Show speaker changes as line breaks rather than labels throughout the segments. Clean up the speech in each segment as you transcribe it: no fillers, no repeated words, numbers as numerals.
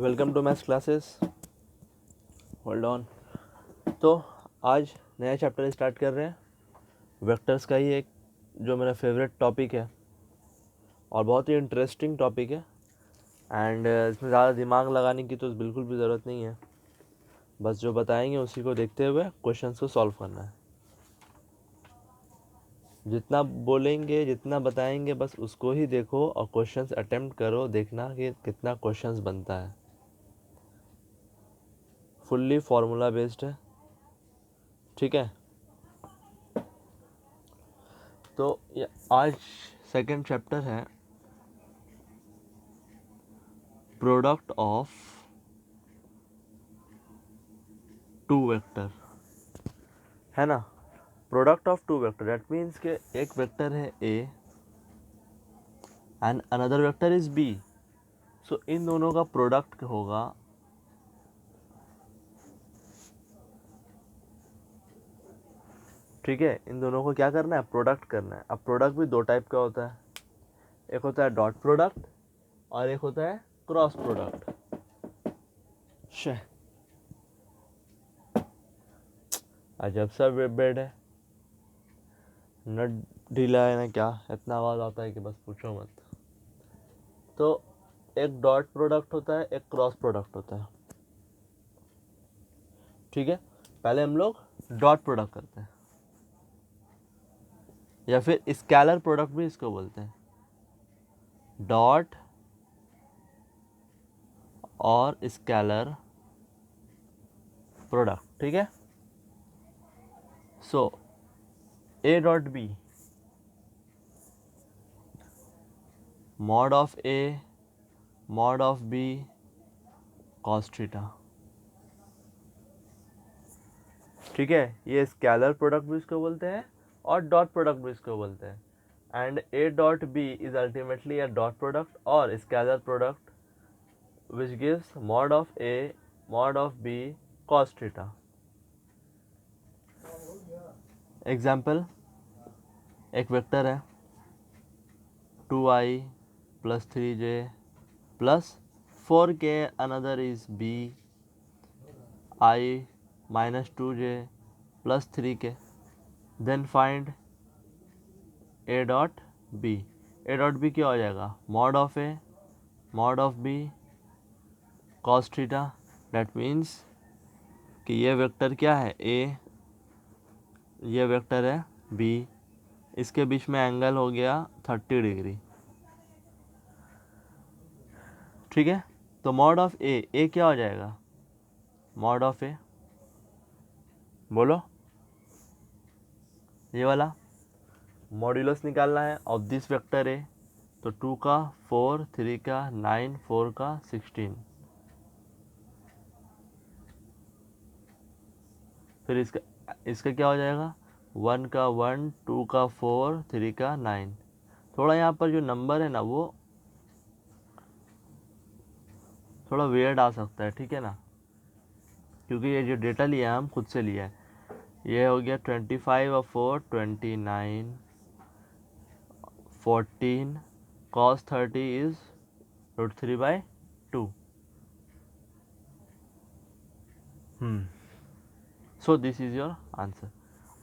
Welcome to maths classes. Hold on. तो आज नया चैप्टर स्टार्ट कर रहे हैं वेक्टर्स का ही, एक जो मेरा फेवरेट टॉपिक है और बहुत ही इंटरेस्टिंग टॉपिक है। एंड इसमें ज़्यादा दिमाग लगाने की तो बिल्कुल भी ज़रूरत नहीं है, बस जो बताएंगे उसी को देखते हुए क्वेश्चंस को सॉल्व करना है। जितना बोलेंगे, जितना बताएंगे, बस उसको ही देखो और क्वेश्चंस अटेम्प्ट करो, देखना कि कितना क्वेश्चंस बनता है। फुल्ली फार्मूला बेस्ड है, ठीक है। तो ये आज सेकंड चैप्टर है प्रोडक्ट ऑफ टू वेक्टर, है ना। Product of two vector that means के एक वेक्टर है A and another vector is B. So इन दोनों का प्रोडक्ट होगा ठीक है। इन दोनों को क्या करना है, प्रोडक्ट करना है। अब प्रोडक्ट भी दो टाइप का होता है, एक होता है डॉट प्रोडक्ट और एक होता है क्रॉस प्रोडक्ट। अजब सा बेड है, न ढीला है ना क्या, इतना आवाज़ आता है कि बस पूछो मत। तो एक डॉट प्रोडक्ट होता है, एक क्रॉस प्रोडक्ट होता है, ठीक है। पहले हम लोग डॉट प्रोडक्ट करते हैं, या फिर स्केलर प्रोडक्ट भी इसको बोलते हैं, डॉट और स्केलर प्रोडक्ट, ठीक है। So A dot B, mod of A mod of B cos theta, ठीक है। ये स्केलर प्रोडक्ट भी इसको बोलते हैं और डॉट प्रोडक्ट भी इसको बोलते हैं। And A dot B is ultimately a dot product और scalar product which gives mod of A mod of B cos theta. Example, एक वेक्टर है 2i plus 3j plus 4k, another is b I minus 2j plus 3k, then find a dot b। a dot b क्या हो जाएगा, mod of a mod of b cos theta। that means कि ये vector क्या है a, ये vector है b, इसके बीच में एंगल हो गया 30 डिग्री, ठीक है। तो मॉड ऑफ ए क्या हो जाएगा, मॉड ऑफ ए, बोलो ये वाला मॉड्यूलस निकालना है ऑफ दिस वेक्टर ए। तो 2 का 4, 3 का 9, 4 का 16, फिर इसका क्या हो जाएगा, 1 का 1, 2 का 4, 3 का 9। थोड़ा यहाँ पर जो नंबर है ना वो थोड़ा वेयर्ड आ सकता है, ठीक है ना, क्योंकि ये जो डेटा लिया है हम खुद से लिया है। ये हो गया 25 और 4 29, 14 cos 30 is √3/2। So this is your answer.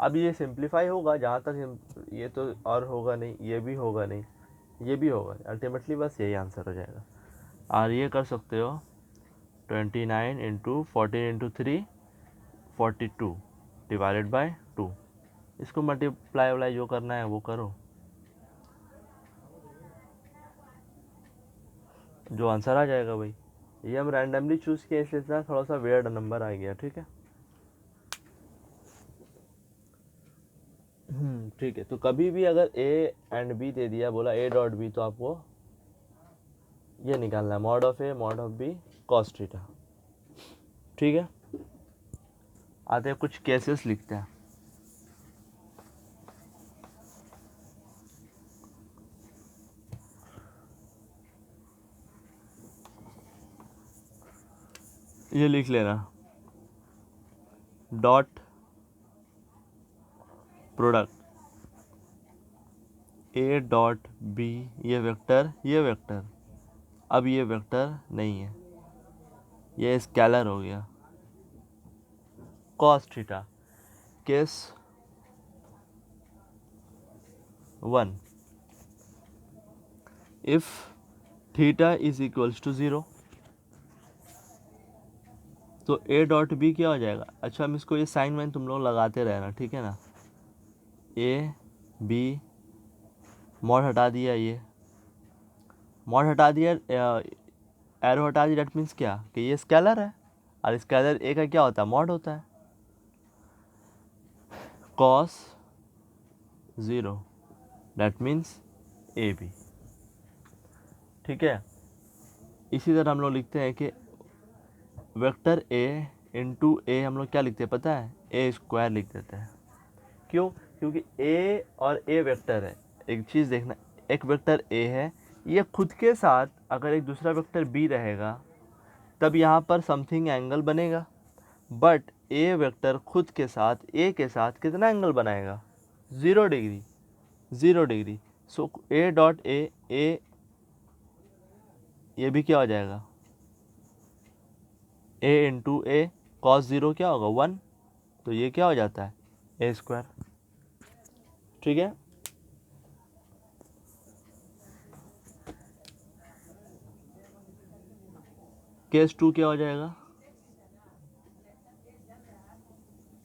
अब ये सिंप्लीफाई होगा जहाँ तक ये तो, और होगा नहीं, ये भी होगा नहीं, ये भी होगा, अल्टीमेटली बस यही आंसर हो जाएगा। और ये कर सकते हो 29 इंटू 14 इंटू 3 42 डिवाइडेड बाय 2। इसको मल्टीप्लाई वाला जो करना है वो करो, जो आंसर आ जाएगा भाई। ये हम रैंडमली चूज़ किया इसलिए इतना थोड़ा सा वेयर्ड नंबर आ गया, ठीक है। ठीक है। तो कभी भी अगर ए एंड बी दे दिया, बोला ए डॉट बी, तो आपको ये निकालना है mod of A mod of B cos theta, ठीक है। आते हैं कुछ केसेस लिखते हैं। ये लिख लेना, dot product A dot B, ये वेक्टर, ये वेक्टर, अब ये वेक्टर नहीं है, ये स्केलर हो गया। Cos theta, case 1, if theta is equals to 0 तो ए डॉट बी क्या हो जाएगा। अच्छा, हम इसको ये साइन वाइन तुम लोग लगाते रहना, ठीक है ना। ए बी, मॉड हटा दिया, ये मॉड हटा दिया, एरो हटा दिया, डेट मीन्स क्या कि ये स्केलर है और स्केलर ए का क्या होता है, मॉड होता है। Cos 0 that means A B, ठीक है। इसी तरह हम लोग लिखते हैं कि वेक्टर ए इंटू ए हम लोग क्या लिखते हैं पता है, ए स्क्वायर लिख देते हैं। क्यों, क्योंकि ए और ए वेक्टर है। एक चीज़ देखना, एक वेक्टर ए है, ये खुद के साथ अगर एक दूसरा वेक्टर बी रहेगा तब यहाँ पर समथिंग एंगल बनेगा, बट ए वेक्टर खुद के साथ ए के साथ कितना एंगल बनाएगा, 0 degree, 0 degree. So A dot A ये भी क्या हो जाएगा, ए इंटू ए, कॉस 0 क्या होगा 1, तो ये क्या हो जाता है ए स्क्वायर, ठीक है। केस 2 क्या हो जाएगा,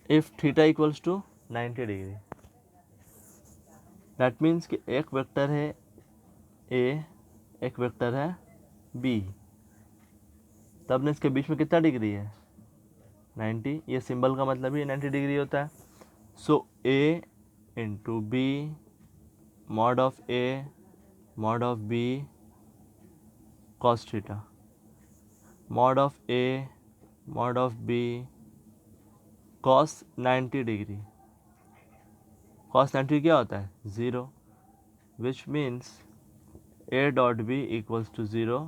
if theta equals to 90 degree, that means कि एक वेक्टर है ए, एक वेक्टर है बी, तब ने इसके बीच में कितना डिग्री है 90, ये सिंबल का मतलब ही 90 डिग्री होता है। So A into B mod of A mod of B cos theta, mod of A mod of B cos 90 degree, cos 90 क्या होता है 0, which means A dot B equals to 0।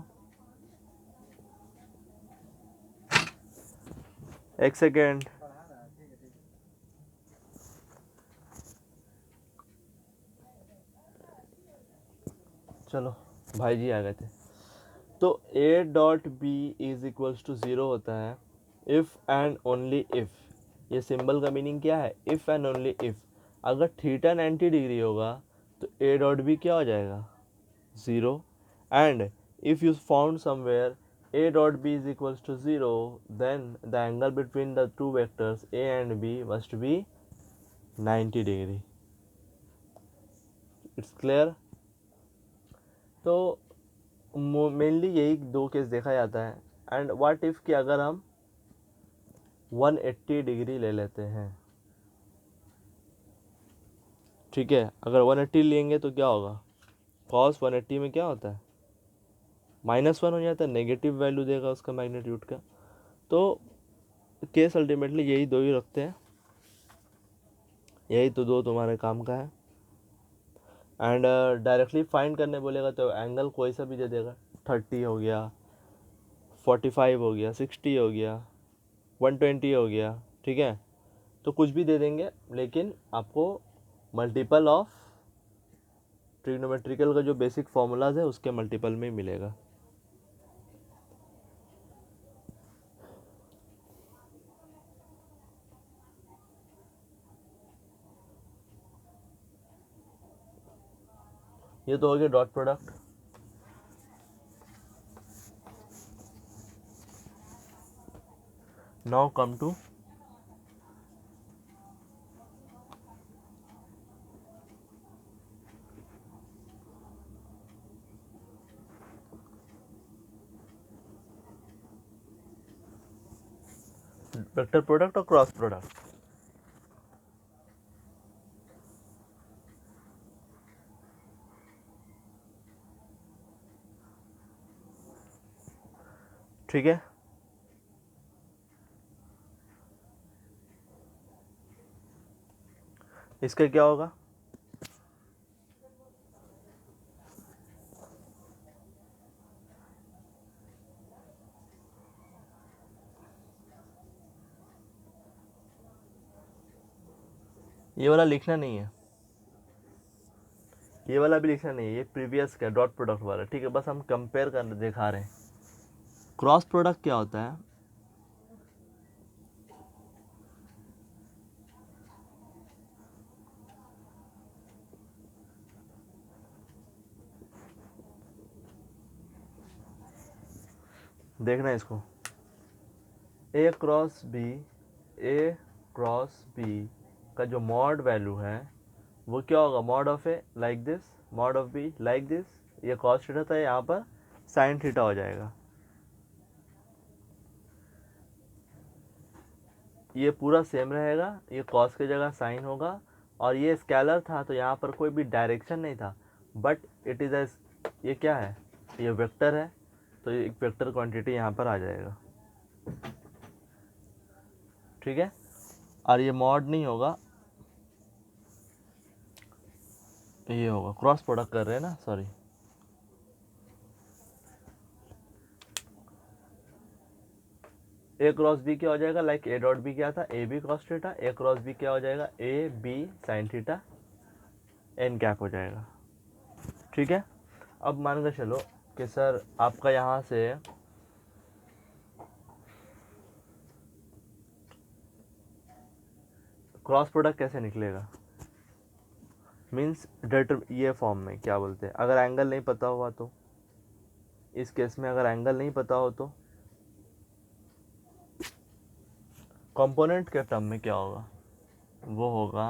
एक सेकेंड, चलो भाई जी आ गए थे। तो A dot B is equals to 0 होता है इफ़ एंड ओनली इफ़, ये सिंबल का मीनिंग क्या है, इफ़ एंड ओनली इफ़। अगर थीटा 90 डिग्री होगा तो ए डॉट बी क्या हो जाएगा 0, and if you found somewhere A dot B is equals to 0 then the angle between the two vectors A and B must be 90 degree. It's clear. तो mainly यही दो case देखा जाता है। And what if कि अगर हम 180 degree ले लेते हैं, ठीक है, अगर 180 लेंगे तो क्या होगा, कॉस 180 में क्या होता है -1 हो जाता है, नेगेटिव वैल्यू देगा उसका मैग्नीट्यूड का। तो केस अल्टीमेटली यही दो ही रखते हैं, यही तो दो तुम्हारे काम का है। एंड डायरेक्टली फाइंड करने बोलेगा तो एंगल कोई सा भी दे देगा, 30 हो गया, 45 हो गया, 60 हो गया, 120 हो गया, ठीक है, तो कुछ भी दे देंगे, लेकिन आपको मल्टीपल ऑफ ट्रिग्नोमेट्रिकल का जो बेसिक फॉर्मूलाज है उसके मल्टीपल में ही मिलेगा। ये तो हो गया dot product. Now come to vector product और क्रॉस प्रोडक्ट। ठीक है, इसका क्या होगा, ये वाला लिखना नहीं है, ये वाला भी लिखना नहीं है, ये प्रीवियस का डॉट प्रोडक्ट वाला, ठीक है, बस हम कंपेयर कर दिखा रहे हैं। क्रॉस प्रोडक्ट क्या होता है, देखना इसको, ए क्रॉस बी का जो मॉड वैल्यू है वो क्या होगा, mod of A like this, mod of be like this, ये कॉस थीटा था, यहाँ पर साइन थीटा हो जाएगा। ये पूरा सेम रहेगा, ये कॉस की जगह साइन होगा, और ये स्केलर था तो यहाँ पर कोई भी डायरेक्शन नहीं था, बट इट इज़ ए, ये क्या है, ये वेक्टर है, तो ये एक वेक्टर क्वांटिटी यहाँ पर आ जाएगा। ठीक है, और ये मॉड नहीं होगा, ये होगा, क्रॉस प्रोडक्ट कर रहे हैं ना, सॉरी। ए क्रॉस बी क्या हो जाएगा, लाइक ए डॉट बी क्या था, A B cos theta, A cross B क्या हो जाएगा, A B sine theta N cap हो जाएगा। ठीक है, अब मान के चलो कि सर आपका यहाँ से क्रॉस प्रोडक्ट कैसे निकलेगा, मीन्स ये फॉर्म में क्या बोलते हैं, अगर एंगल नहीं पता हुआ तो, इस केस में अगर एंगल नहीं पता हो तो कंपोनेंट के टर्म में क्या होगा, वो होगा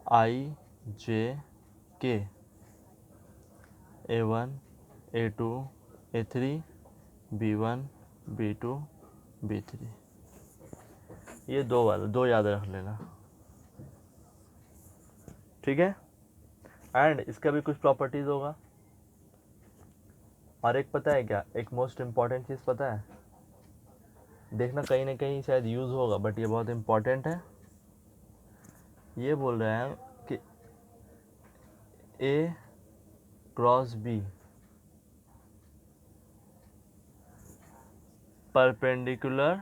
आई जे के, A1 A2 A3 B1 B2 B3, ये दो याद रख लेना। ठीक है, एंड इसका भी कुछ प्रॉपर्टीज होगा, और एक पता है क्या, एक मोस्ट इम्पॉर्टेंट चीज़ पता है, देखना कहीं ना कहीं शायद यूज़ होगा, बट ये बहुत इम्पॉर्टेंट है। ये बोल रहे हैं कि A cross B perpendicular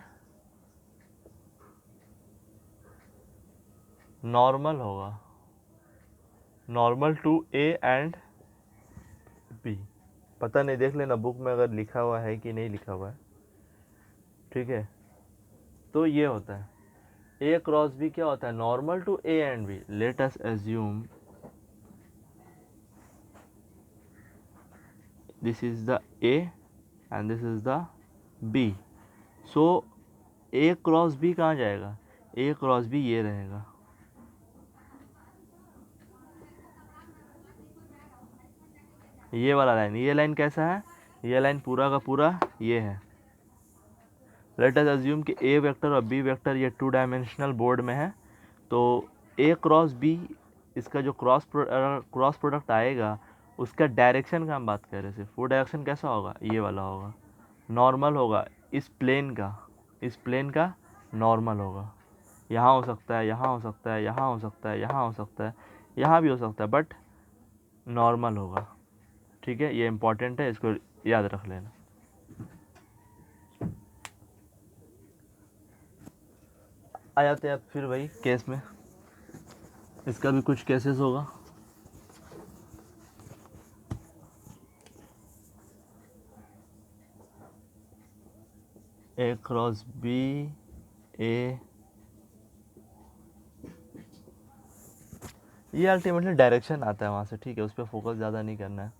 normal होगा, normal to A and B. पता नहीं, देख लेना बुक में अगर लिखा हुआ है कि नहीं लिखा हुआ है। ठीक है, तो ये होता है ए क्रॉस बी क्या होता है, normal to A and B. Let us assume this is the A and this is the B, so A cross B कहाँ जाएगा, ए क्रॉस बी ये रहेगा, ये वाला लाइन, ये लाइन कैसा है, ये लाइन पूरा का पूरा ये है। लेट अस अज्यूम कि ए वेक्टर और बी वेक्टर ये 2 डायमेंशनल बोर्ड में है, तो ए क्रॉस बी इसका जो क्रॉस प्रोडक्ट आएगा उसका डायरेक्शन का हम बात कर रहे हैं, सिर्फ वो डायरेक्शन कैसा होगा, ये वाला होगा, नॉर्मल होगा, इस प्लेन का नॉर्मल होगा। यहाँ हो सकता है, यहाँ हो सकता है, यहाँ हो सकता है, यहाँ हो सकता है, यहाँ भी हो सकता है, बट नॉर्मल होगा। ठीक है, ये इंपॉर्टेंट है, इसको याद रख लेना। आ जाते हैं अब फिर वही केस में, इसका भी कुछ केसेस होगा। ए क्रॉस बी ए, ये अल्टीमेटली डायरेक्शन आता है वहाँ से। ठीक है, उस पर फोकस ज़्यादा नहीं करना है।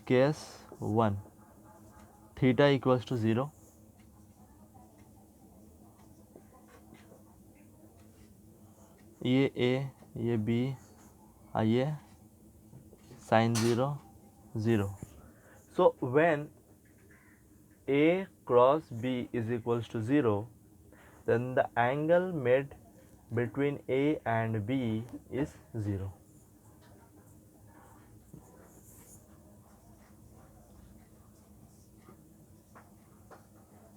केस 1, थीटा इक्वल्स टू 0, ये ए ये बी, ये sine 0 0। So when a cross b is equals to 0, then the angle made between a and b is 0.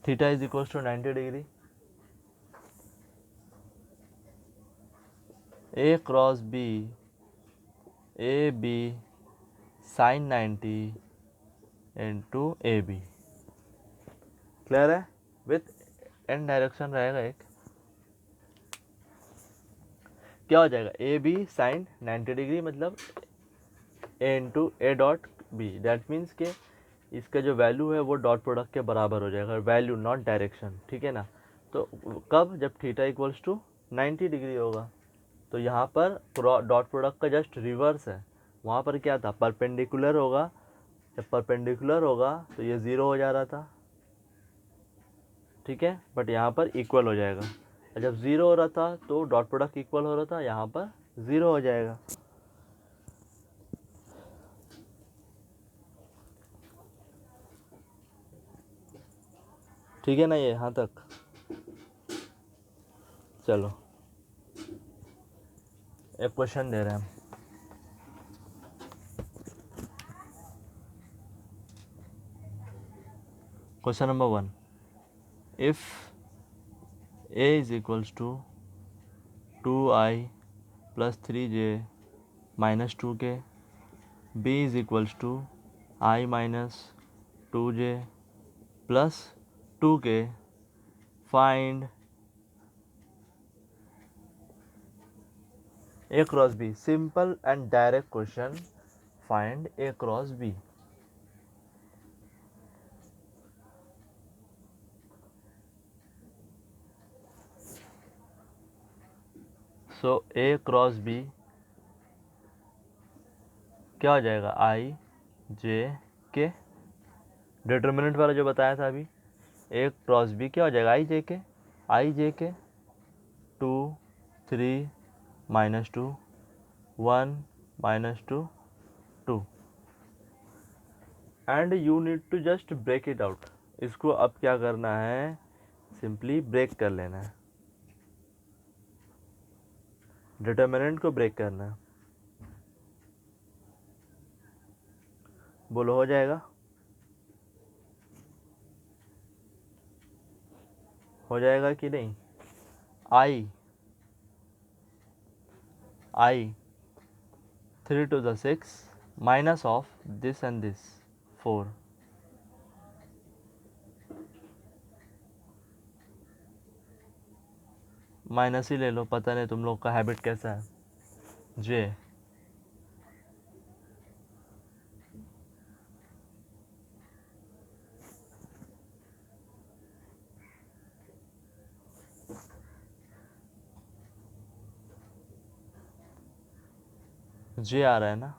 Theta is equals to 90 degree. A cross b, a b sin 90 into a b। Clear है, with an direction रहेगा एक, क्या हो जाएगा, A B sign 90 degree, मतलब A into A dot B, that means के इसका जो वैल्यू है वो डॉट प्रोडक्ट के बराबर हो जाएगा, वैल्यू नॉट डायरेक्शन। ठीक है ना, तो कब, जब थीटा इक्वल्स टू 90 डिग्री होगा। तो यहाँ पर डॉट प्रोडक्ट का जस्ट रिवर्स है। वहाँ पर क्या था, परपेंडिकुलर होगा, जब परपेंडिकुलर होगा तो ये 0 हो जा रहा था, ठीक है, बट यहाँ पर इक्वल हो जाएगा। और जब 0 हो रहा था तो डॉट प्रोडक्ट इक्वल हो रहा था, यहाँ पर 0 हो जाएगा। ठीक है ना ये यहाँ तक। चलो एक क्वेश्चन दे रहे हैं हम। Question number 1, if a is equals to 2i plus 3j minus 2k, b is equals to I minus 2j plus 2k, find a cross b. Simple and direct question, find a cross b. So a cross b क्या हो जाएगा, i j k, determinant वाला जो बताया था अभी, a cross b क्या हो जाएगा, i j k 2 3 minus 2 1 minus 2 2 and you need to just break it out. इसको अब क्या करना है, सिंपली ब्रेक कर लेना है, डिटर्मिनेंट को ब्रेक करना है। बोलो हो जाएगा, हो जाएगा कि नहीं। i 3 to the 6 minus of this and this 4, minus ही ले लो, पता नहीं तुम लोग का हैबिट कैसा है। j आ रहा है ना,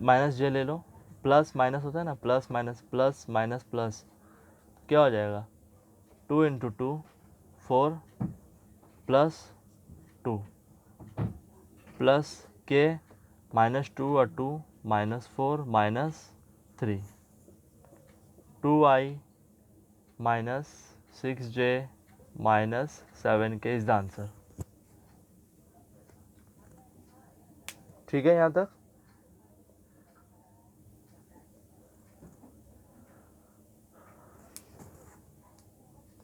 माइनस जे ले लो, प्लस माइनस होता है ना, plus minus plus minus plus, क्या हो जाएगा 2 इंटू 2 4 प्लस 2 प्लस के माइनस 2 और 2 minus 4 minus 3 2i minus 6j minus 7k is the answer. ठीक है यहाँ तक।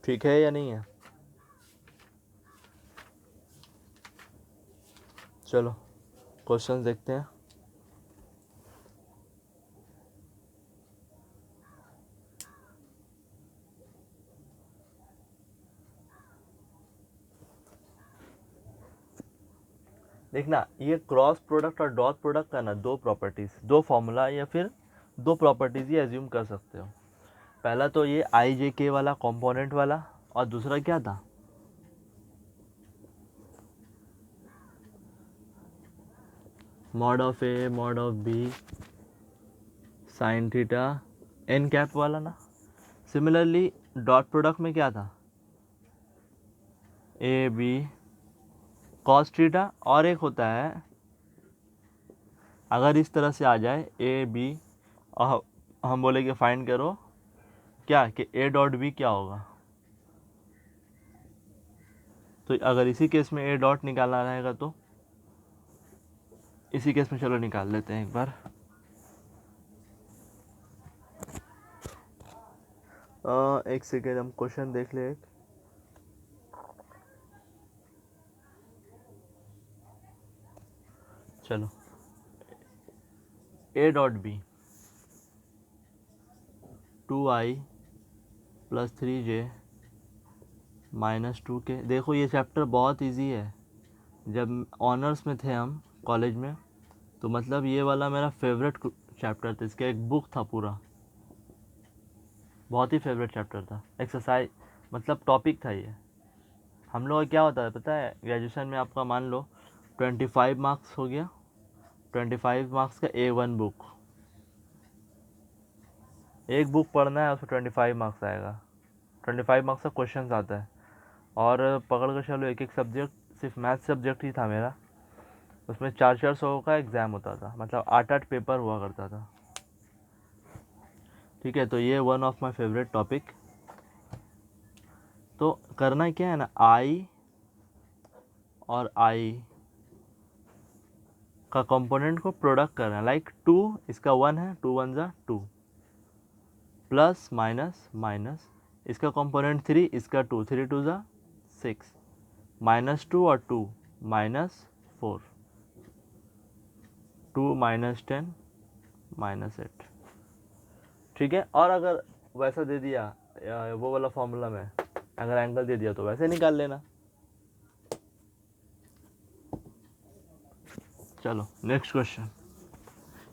ठीक है या नहीं है। चलो क्वेश्चन देखते हैं। देखना ये क्रॉस प्रोडक्ट और डॉट प्रोडक्ट का ना दो प्रॉपर्टीज, दो फॉर्मूला या फिर दो प्रॉपर्टीज ही एज्यूम कर सकते हो। पहला तो ये आई जे के वाला कंपोनेंट वाला, और दूसरा क्या था, mod of A mod of B sine theta N cap वाला ना। सिमिलरली डॉट प्रोडक्ट में क्या था, ए बी कॉस थीटा, और एक होता है अगर इस तरह से आ जाए ए बी और हम बोले कि फाइंड करो क्या कि ए डॉट बी क्या होगा, तो अगर इसी केस में ए डॉट निकालना रहेगा तो इसी केस में चलो निकाल लेते हैं एक बार। एक सेकेंड हम क्वेश्चन देख ले एक। चलो A dot B 2i plus 3j minus 2k। देखो ये चैप्टर बहुत इजी है, जब ऑनर्स में थे हम कॉलेज में तो मतलब ये वाला मेरा फेवरेट चैप्टर था, इसका एक बुक था पूरा, बहुत ही फेवरेट चैप्टर था, एक्सरसाइज मतलब टॉपिक था ये। हम लोग का क्या होता है पता है, ग्रेजुएशन में आपका मान लो 25 मार्क्स हो गया, 25 मार्क्स का A1 बुक, एक बुक पढ़ना है उसको 25 मार्क्स आएगा, 25 मार्क्स का क्वेश्चन आता है। और पकड़ कर चलो एक एक सब्जेक्ट, सिर्फ मैथ सब्जेक्ट ही था मेरा, उसमें 400 का एग्ज़ाम होता था, मतलब 8 पेपर हुआ करता था। ठीक है, तो ये one of my favourite topic. तो करना क्या है ना, आई और आई का कंपोनेंट को प्रोडक्ट करना है। लाइक 2 इसका 1 है, 2 1 जा 2, प्लस माइनस माइनस इसका कंपोनेंट 3, इसका 2, 3 2 जा 6, -2 और 2 -4, 2 -10 -8। ठीक है, और अगर वैसा दे दिया वो वाला फॉर्मूला में अगर एंगल दे दिया तो वैसे निकाल लेना। चलो नेक्स्ट क्वेश्चन।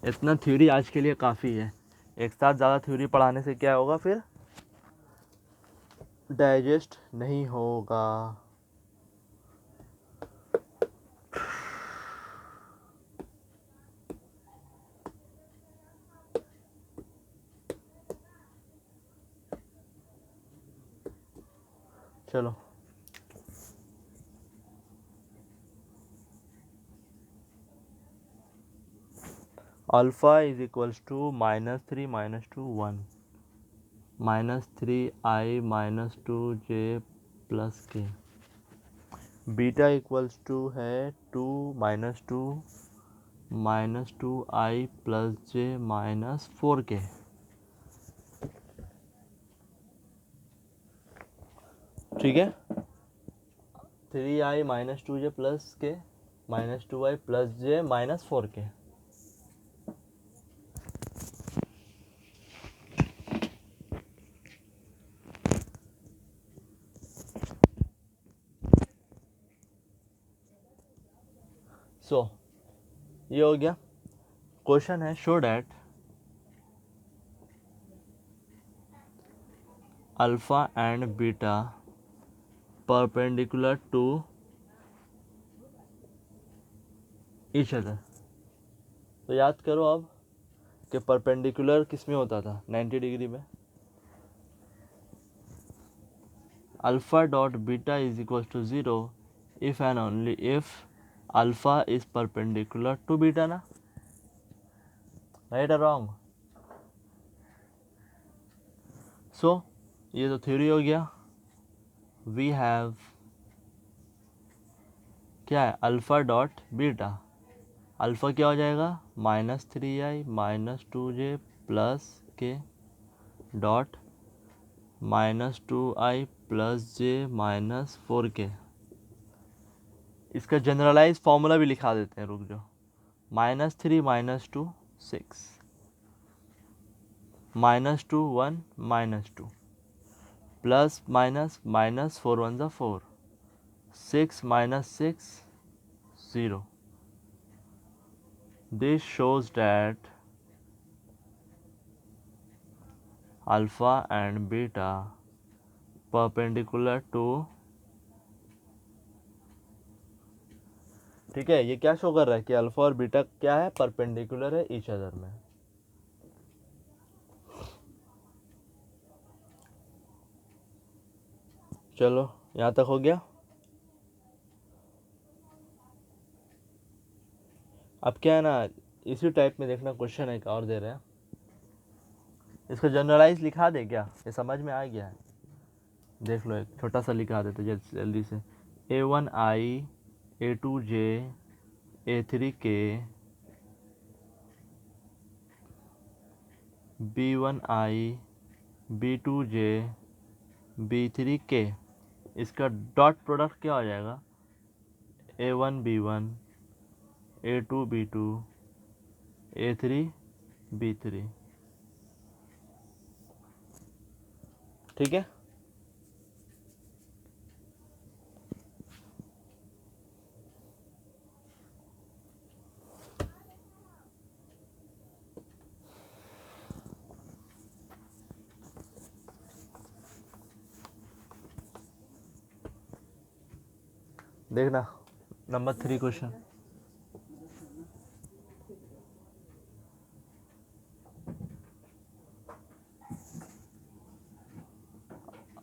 इतना थ्योरी आज के लिए काफ़ी है, एक साथ ज़्यादा थ्योरी पढ़ाने से क्या होगा, फिर डाइजेस्ट नहीं होगा। चलो alpha is equals to -3 -2 1 -3i -2j plus K, beta equals to है 2 -2 -2i प्लस j -4k। ठीक है, 3i -2j प्लस के -2i प्लस j -4k। सो ये हो गया। क्वेश्चन है, show that alpha and beta perpendicular to each other. तो याद करो अब कि परपेंडिकुलर किस में होता था, 90 डिग्री में। Alpha dot beta is equal to 0 if and only if alpha is perpendicular to beta ना, राइट और रॉन्ग। सो ये तो थ्योरी हो गया। वी हैव क्या है, अल्फा डॉट बीटा, अल्फा क्या हो जाएगा, -3i -2j प्लस के dot -2i plus j -4k। इसका जनरलाइज फॉर्मूला भी लिखा देते हैं, रुक जाओ। -3 -2 6, -2 1 -2 प्लस माइनस -4 1 ज़ा 4, 6 -6 0। This shows that alpha and beta perpendicular to, ठीक है, ये क्या शो कर रहा है कि अल्फा और बीटा क्या है, परपेंडिकुलर है ईच अदर में। चलो यहाँ तक हो गया। अब क्या है ना, इसी टाइप में देखना, क्वेश्चन एक और दे रहे हैं, इसका जनरलाइज लिखा दे क्या, ये समझ में आ गया है, देख लो, एक छोटा सा लिखा देते जल्दी से। A1i A2j A3k B1i B2j B3k। इसका डॉट प्रोडक्ट क्या हो जाएगा, A1 B1 A2 B2 A3 B3। ठीक है, देखना number 3 question.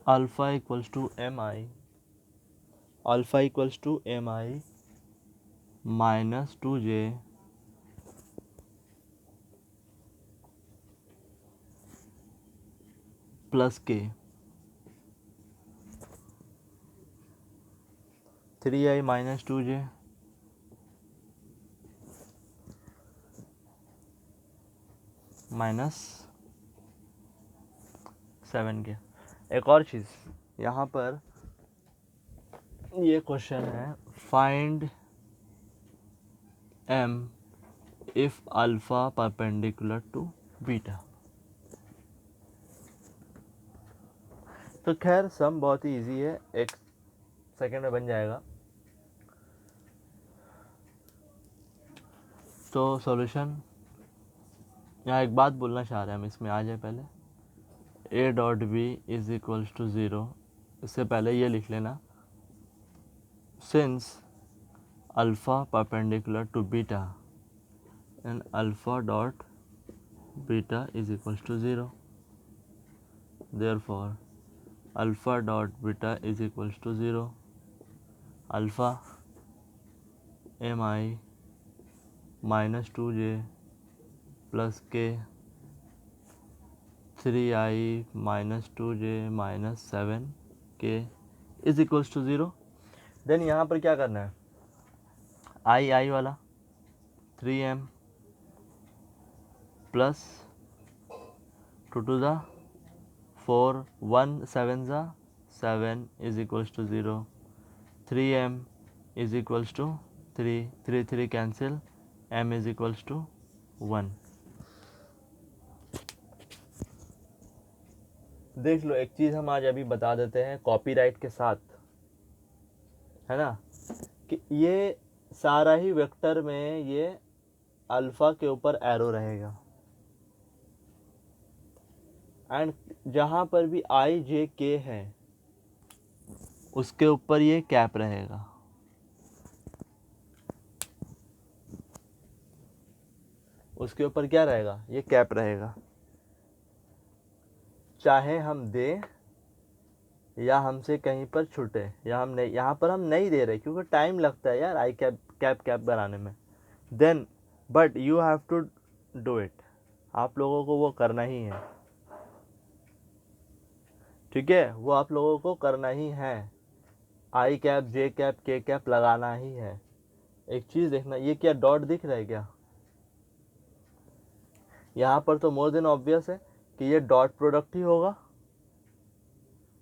Alpha equals to M I, alpha equals to M I minus 2j plus K, 3i minus 2j minus 7k। एक और चीज़ यहाँ पर ये क्वेश्चन है, find m if alpha perpendicular to beta. तो खैर सम बहुत ही इजी है, 1 सेकेंड में बन जाएगा। तो सॉल्यूशन, यहाँ एक बात बोलना चाह रहे हैं हम, इसमें आ जाए पहले, a dot B is equals to 0। इससे पहले ये लिख लेना, since alpha perpendicular to beta and alpha dot beta is equals to 0, therefore alpha dot beta is equals to 0, alpha M I minus 2j plus K 3i minus 2j minus 7k is equals to 0। Then यहाँ पर क्या करना है, आई वाला 3m plus 2 to ज़ा 4, 1 7 ज़ा 7 is equals to 0, 3m is equals to 3, 3 3 cancel, m is equals to 1। देख लो एक चीज़ हम आज अभी बता देते हैं कॉपीराइट के साथ, है ना, कि ये सारा ही वेक्टर में ये अल्फ़ा के ऊपर एरो रहेगा, एंड जहाँ पर भी आई जे के है उसके ऊपर ये कैप रहेगा। उसके ऊपर क्या रहेगा, ये कैप रहेगा, चाहे हम दें या हमसे कहीं पर छूटे, या हम नहीं, यहाँ पर हम नहीं दे रहे क्योंकि टाइम लगता है यार आई कैप बनाने में। Then but you have to do it, आप लोगों को वो करना ही है, ठीक है, वो आप लोगों को करना ही है, आई कैप जे कैप के कैप लगाना ही है। एक चीज़ देखना, ये क्या डॉट दिख रहा है क्या, यहाँ पर तो मोर देन ऑब्वियस है कि ये डॉट प्रोडक्ट ही होगा,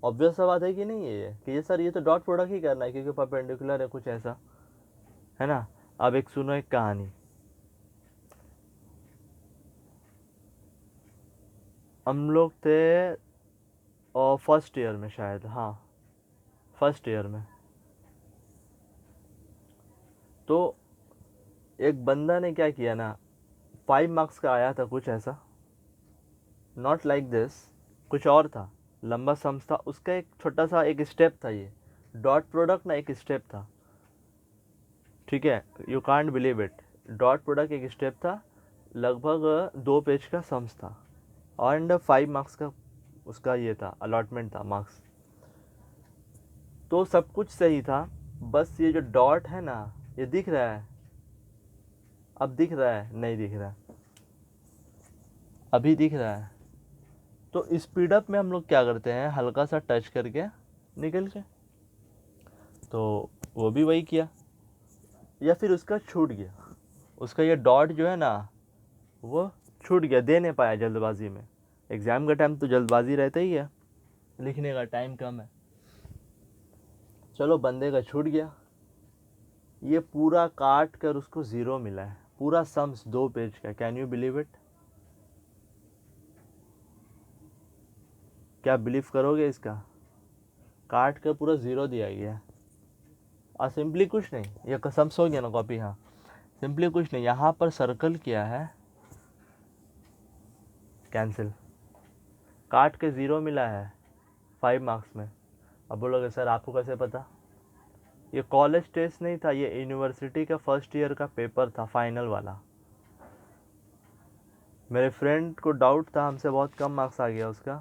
ऑब्वियस सा बात है कि नहीं है ये, कि ये सर ये तो डॉट प्रोडक्ट ही करना है क्योंकि परपेंडिकुलर है कुछ ऐसा, है ना। अब एक सुनो एक कहानी, हम लोग थे और फर्स्ट ईयर में शायद, हाँ फर्स्ट ईयर में, तो एक बंदा ने क्या किया ना, 5 मार्क्स का आया था कुछ ऐसा, नॉट लाइक दिस, कुछ और था, लंबा सम्स था, उसका एक छोटा सा एक स्टेप था, ये डॉट प्रोडक्ट ना एक स्टेप था, ठीक है, you can't believe it, dot product एक स्टेप था, लगभग 2 पेज का सम्स था, एंड 5 मार्क्स का उसका ये था अलॉटमेंट था मार्क्स। तो सब कुछ सही था, बस ये जो डॉट है ना, ये दिख रहा है, अब दिख रहा है, नहीं दिख रहा है, अभी दिख रहा है। तो स्पीड अप में हम लोग क्या करते हैं, हल्का सा टच करके निकल के, तो वो भी वही किया, या फिर उसका छूट गया, उसका ये डॉट जो है ना वो छूट गया, दे नहीं पाया जल्दबाजी में, एग्ज़ाम का टाइम तो जल्दबाजी रहता ही है, लिखने का टाइम कम है, चलो बंदे का छूट गया, ये पूरा काट कर उसको 0 मिला है, पूरा सम्स 2 पेज का, कैन यू बिलीव इट, क्या बिलीव करोगे इसका, काट कर पूरा 0 दिया गया, और सिंपली कुछ नहीं, ये सम्स हो गया ना कॉपी, हाँ सिंपली कुछ नहीं, यहाँ पर सर्कल किया है, कैंसिल, काट के 0 मिला है 5 मार्क्स में। अब बोलोगे सर आपको कैसे पता, ये कॉलेज टेस्ट नहीं था, ये यूनिवर्सिटी का फर्स्ट ईयर का पेपर था, फाइनल वाला। मेरे फ्रेंड को डाउट था, हमसे बहुत कम मार्क्स आ गया उसका,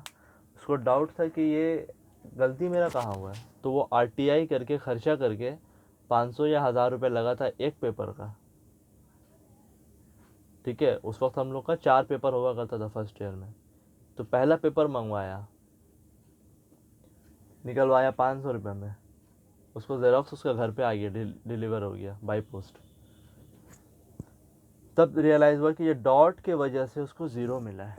उसको डाउट था कि ये गलती मेरा कहाँ हुआ है, तो वो आरटीआई करके खर्चा करके 500 या 1000 रुपये लगा था एक पेपर का। ठीक है, उस वक्त हम लोग का 4 पेपर हुआ करता था फर्स्ट ईयर में। तो पहला पेपर मंगवाया, निकलवाया 500 रुपये में, उसको जेरोक्स उसका घर पे आ गया, डिलीवर हो गया बाई पोस्ट। तब रियलाइज़ हुआ कि ये डॉट के वजह से उसको ज़ीरो मिला है।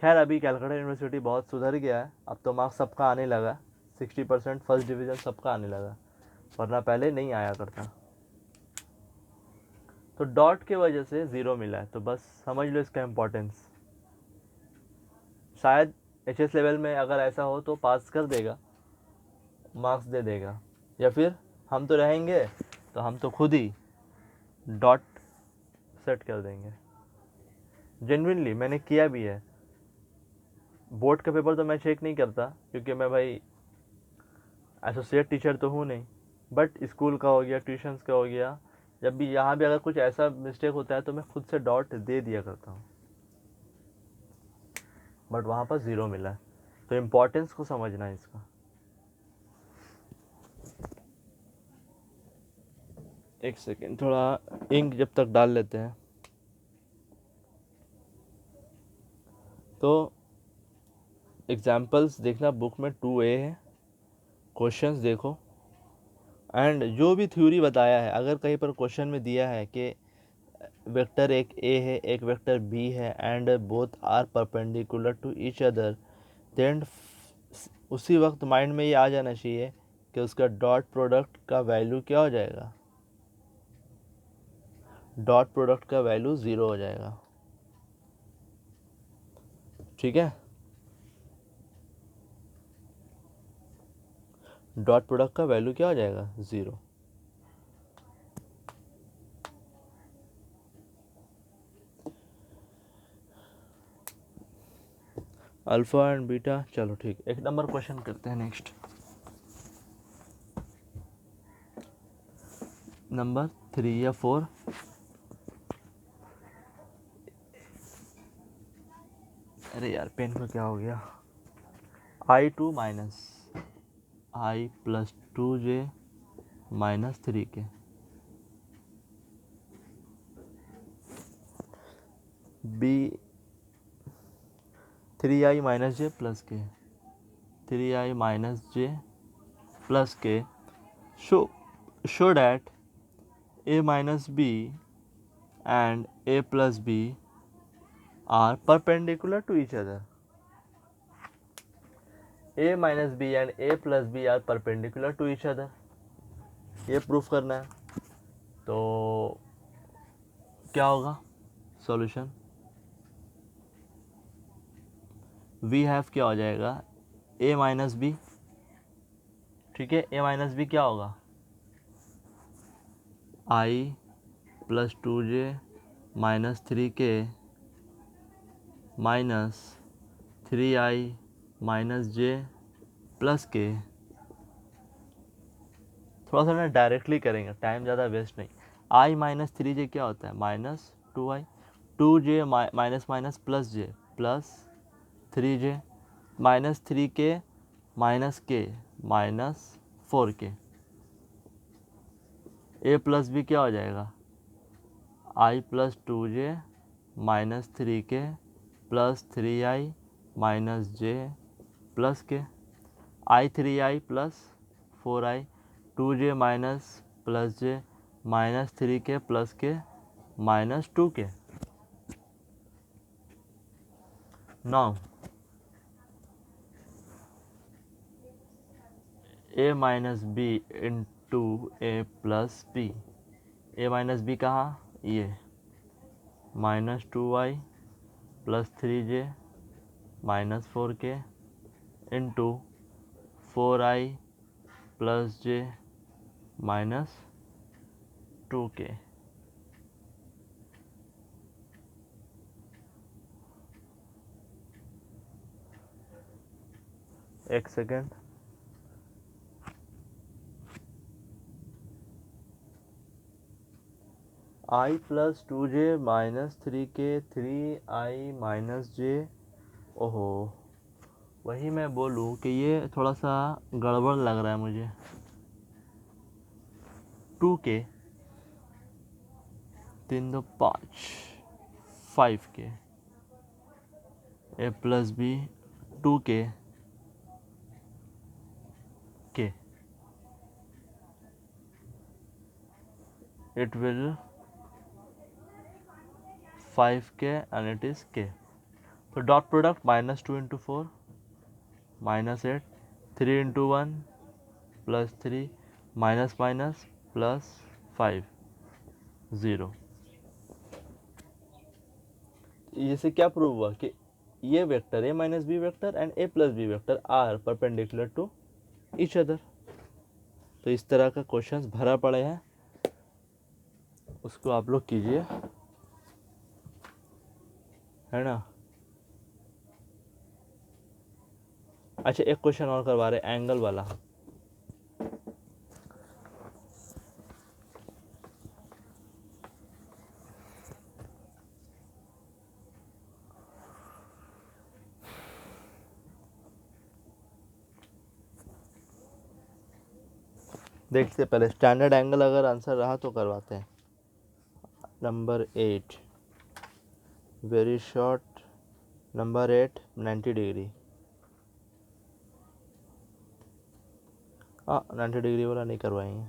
खैर अभी कैलकाटा यूनिवर्सिटी बहुत सुधर गया है, अब तो मार्क्स सबका आने लगा, 60% फर्स्ट डिवीज़न सबका आने लगा, वरना पहले नहीं आया करता। तो डॉट के वजह से ज़ीरो मिला है, तो बस समझ लो इसका इम्पोर्टेंस। शायद एचएस लेवल में अगर ऐसा हो तो पास कर देगा, मार्क्स दे देगा, या फिर हम तो रहेंगे तो हम तो खुद ही डॉट सेट कर देंगे। जेन्युइनली मैंने किया भी है। बोर्ड का पेपर तो मैं चेक नहीं करता, क्योंकि मैं भाई एसोसिएट टीचर तो हूँ नहीं, बट स्कूल का हो गया, ट्यूशन्स का हो गया, जब भी यहाँ भी अगर कुछ ऐसा मिस्टेक होता है तो मैं खुद से डॉट दे दिया करता हूँ, बट वहाँ पर ज़ीरो मिला है। तो इम्पोर्टेंस को समझना है इसका। एक सेकेंड, थोड़ा इंक जब तक डाल लेते हैं। तो एग्जाम्पल्स देखना, बुक में 2A है, क्वेश्चंस देखो, एंड जो भी थ्योरी बताया है, अगर कहीं पर क्वेश्चन में दिया है कि वेक्टर एक ए है एक वेक्टर बी है and both are perpendicular to each other, then उसी वक्त माइंड में ये आ जाना चाहिए कि उसका डॉट प्रोडक्ट का वैल्यू क्या हो जाएगा, डॉट प्रोडक्ट का वैल्यू 0 हो जाएगा। ठीक है, डॉट प्रोडक्ट का वैल्यू क्या हो जाएगा, 0। अल्फा एंड बीटा, चलो ठीक, एक नंबर क्वेश्चन करते हैं। नेक्स्ट नंबर 3 या 4, अरे यार पेन को क्या हो गया, I2 minus I plus 2J minus 3K, B 3I minus J plus K, 3I minus J plus K, show that A minus B and A plus B are perpendicular to each other. A minus B and A plus B are perpendicular to each other, ये proof करना है। तो क्या होगा solution, we have क्या हो जाएगा, A minus B. ठीक है, A माइनस बी क्या होगा, I plus 2J minus 3K minus 3I minus J plus के। थोड़ा सा ना डायरेक्टली करेंगे, टाइम ज़्यादा वेस्ट नहीं। I माइनस 3J क्या होता है, minus 2I, 2J minus minus plus J plus 3J minus 3K minus K minus 4K। A plus B क्या हो जाएगा, I plus 2J minus 3K plus 3I minus J plus K, I3I plus 4I, 2J minus plus J minus 3K plus K minus 2K। Now A minus B into A plus B, A minus B कहाँ, ये minus 2I plus 3J minus 4K into 4I plus J minus 2K। एक second, I plus 2j minus 3k 3i minus J. ओहो, वही मैं बोलूँ कि ये थोड़ा सा गड़बड़ लग रहा है मुझे। 2k 3 2 5 5k a plus B 2k k it will 5k and it is k. So dot product minus 2 into 4 minus 8 3 into 1 plus 3 minus minus plus 5 0. इससे क्या प्रूव हुआ कि ये vector A minus B vector and A plus B vector are perpendicular to each other. तो इस तरह का questions भरा पड़े हैं, उसको आप लोग कीजिए, है ना। अच्छा, एक क्वेश्चन और करवा रहे, एंगल वाला। देखते पहले स्टैंडर्ड एंगल, अगर आंसर रहा तो करवाते हैं। Number 8 very short, number 8 90 degree. 90 degree वाला नहीं करवाएंगे।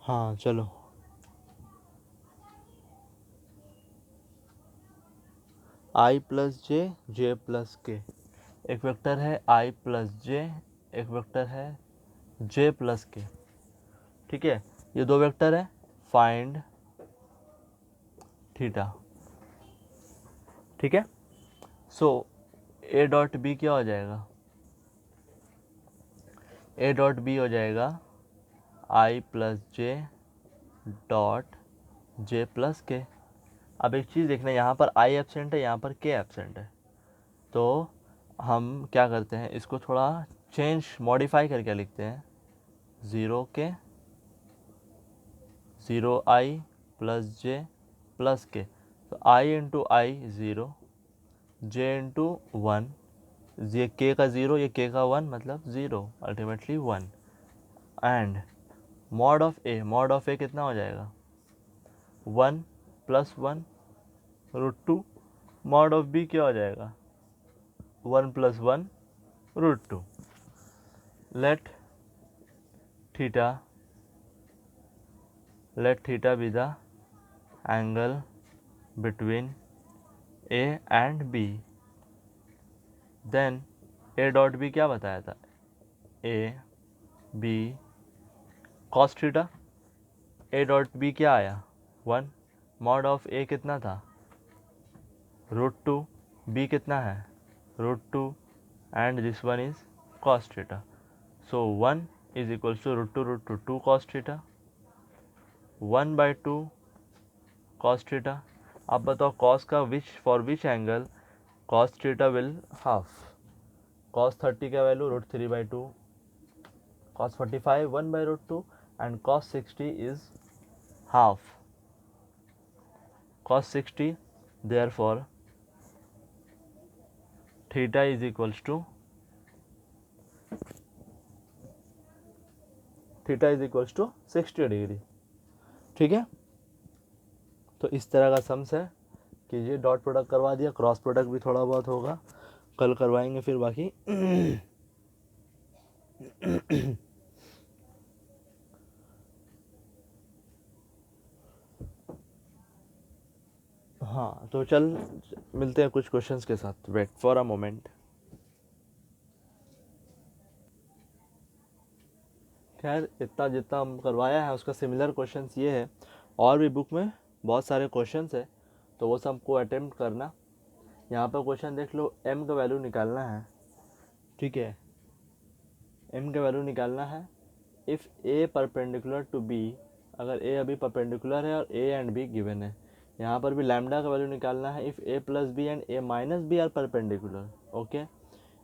हाँ चलो, आई प्लस जे जे प्लस के, एक वेक्टर है आई प्लस जे, एक वेक्टर है जे प्लस के। ठीक है, ये दो वेक्टर है। Find theta. ठीक है, सो ए डॉट बी क्या हो जाएगा? ए डॉट बी हो जाएगा I plus J dot J plus K. अब एक चीज़ देखना, यहाँ पर आई एब्सेंट है, यहाँ पर के एब्सेंट है, तो हम क्या करते हैं, इसको थोड़ा चेंज मॉडिफाई करके लिखते हैं। 0 के 0 आई प्लस जे प्लस के, तो आई इंटू आई 0, जे इंटू 1, ये के का 0, ये के का 1, मतलब 0, ultimately 1। And mod of A कितना हो जाएगा? 1 plus 1 root 2। Mod of B क्या हो जाएगा? 1 plus 1 root 2। Let theta be the angle between A and B. Then A dot B क्या बताया था? A B cos theta. A dot B क्या आया? 1। मॉड ऑफ ए कितना था? रूट 2। बी कितना है? Root 2 and this one is cos theta. So 1 is equals to root two 2 cos theta, 1/2 cos theta. अब बताओ कॉस का for which angle cos theta will half? Cos 30 का value √3/2, cos 45 1/√2 and cos 60 is half cos 60, therefore theta is equals to 60 degree. ठीक है, तो इस तरह का सम्स है। कीजिए, डॉट प्रोडक्ट करवा दिया, क्रॉस प्रोडक्ट भी थोड़ा बहुत होगा, कल करवाएंगे फिर बाकी। हाँ तो चल मिलते हैं कुछ क्वेश्चंस के साथ। Wait for a moment. खैर इतना जितना हम करवाया है उसका सिमिलर क्वेश्चंस ये है, और भी बुक में बहुत सारे क्वेश्चंस है, तो वो सबको अटेम्प्ट करना। यहाँ पर क्वेश्चन देख लो, m का वैल्यू निकालना है। ठीक है, m का वैल्यू निकालना है। इफ़ a परपेंडिकुलर टू b, अगर a अभी परपेंडिकुलर है और a एंड b गिवन है, यहाँ पर भी लैम्डा का वैल्यू निकालना है। If A plus B and A minus B are perpendicular, okay.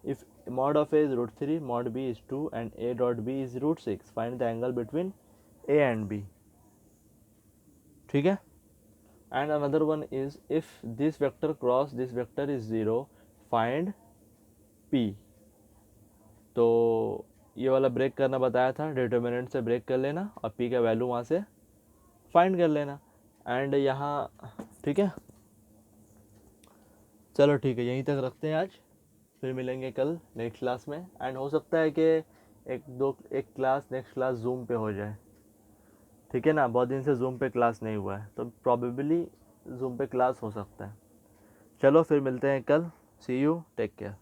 If mod of a is √3, mod b is 2 and a dot b is √6, find the angle between a and b, ठीक है। and another one is if this vector cross this vector is 0, find p। तो ये वाला break करना बताया था, determinant से break कर लेना और p का वैल्यू वहाँ से फाइंड कर लेना। एंड यहाँ ठीक है, चलो ठीक है, यहीं तक रखते हैं आज, फिर मिलेंगे कल नेक्स्ट क्लास में। एंड हो सकता है कि एक क्लास नेक्स्ट क्लास जूम पे हो जाए, ठीक है ना। बहुत दिन से जूम पे क्लास नहीं हुआ है, तो प्रॉबेबली जूम पे क्लास हो सकता है। चलो फिर मिलते हैं कल, सी यू, टेक केयर।